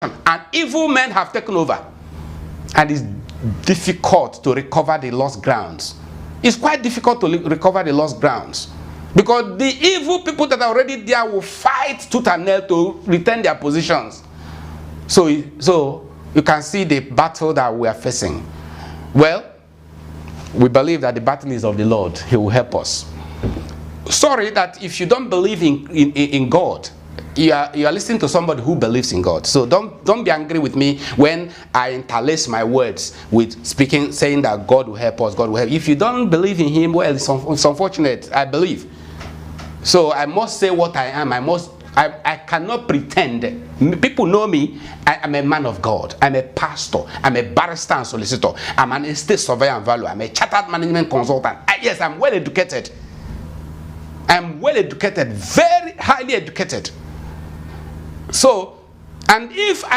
and evil men have taken over, and it's difficult to recover the lost grounds. It's quite difficult to recover the lost grounds, because the evil people that are already there will fight tooth and nail to retain their positions. So you can see the battle that we are facing. Well, we believe that the battle is of the Lord. He will help us. Sorry that if you don't believe in God, you are listening to somebody who believes in God. So don't be angry with me when I interlace my words with saying that God will help us, God will help. If you don't believe in him, well, it's unfortunate. I believe. So I must say what I am. I cannot pretend. People know me. I'm a man of God. I'm a pastor. I'm a barrister and solicitor. I'm an estate surveyor and valuer. I'm a chartered management consultant. Yes, I'm well educated. I'm well educated, very highly educated. So, and if